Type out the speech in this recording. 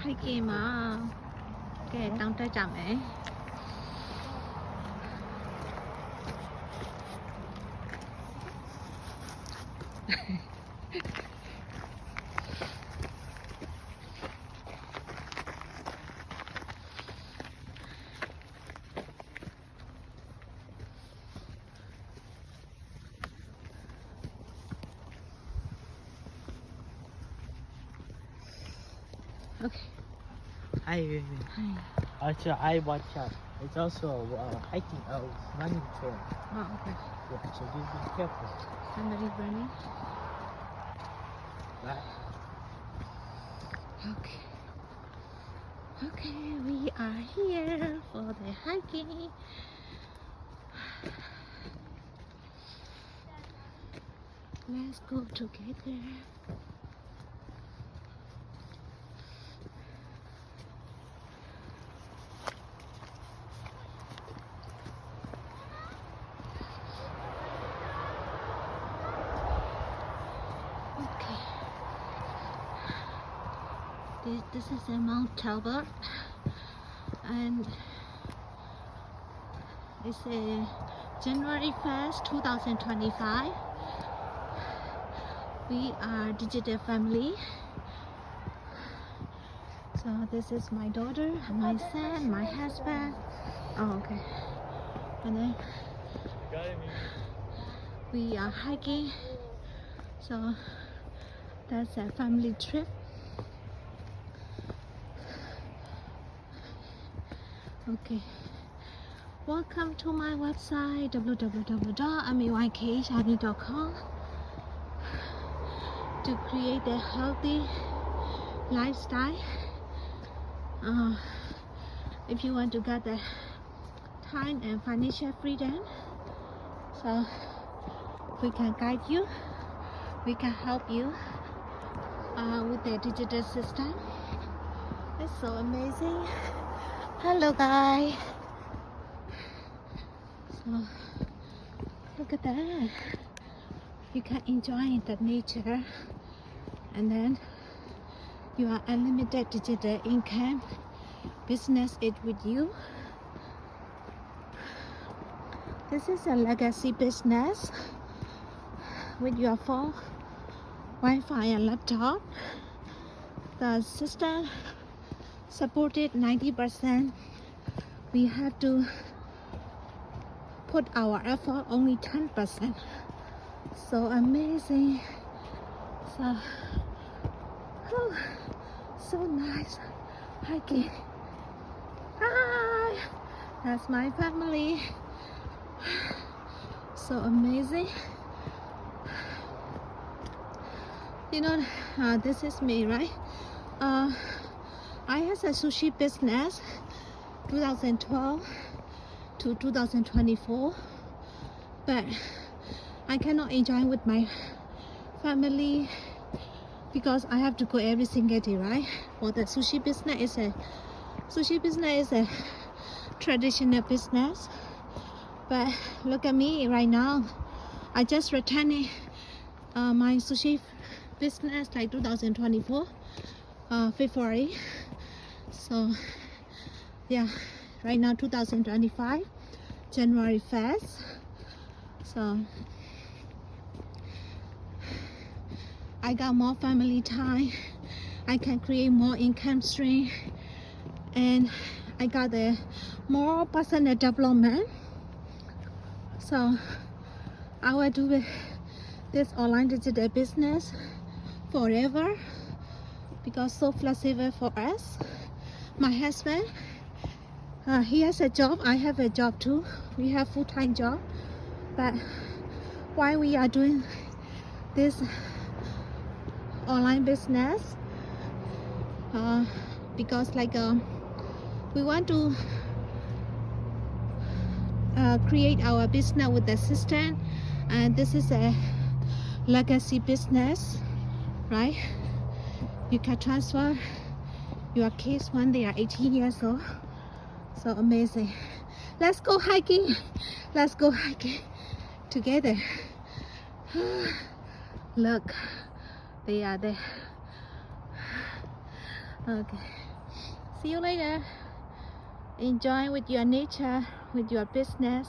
hiking မှာကဲတောင်တက်ကြမယ် Okay. Actually, I watch out. It's also hiking, running trail. Oh, okay. Yeah, so just be careful. Somebody running. Right? Okay. Okay, we are here for the hiking. Let's go together. Okay. This is a Mount Talbot, and it's a January 1st, 2025. We are digital family. So this is my daughter, my son, my husband. Oh, okay. And then we are hiking. So that's a family trip. Okay. Welcome to my website www.amykhani.com to create a healthy lifestyle. If you want to get the time and financial freedom, so we can guide you, we can help you with the digital system. It's so amazing. Hello guys. So look at that. You can enjoy the nature, and then you are unlimited digital income. Business it with you. This is a legacy business with your phone, Wi-Fi and laptop. The system supported 90%. We have to put our effort only 10%. So amazing. So so nice hiking. Hi, that's my family. So amazing. You know, this is me, right? I had a sushi business 2012 to 2024, but I cannot enjoy with my family because I have to go every single day, right? For the sushi business is a traditional business. But look at me right now. I just returned my sushi business like 2024 February. So yeah, right now 2025 January 1st. So I got more family time. I can create more income stream, and I got a more personal development. So I will do this online digital business forever because so flexible for us. My husband, he has a job. I have a job too. We have full-time job, but why we are doing this online business? Because like we want to create our business with the system, and this is a legacy business, right? You can transfer your kids when they are 18 years old. So amazing. Let's go hiking. Let's go hiking together. Look, they are there. Okay. See you later. Enjoy with your nature, with your business.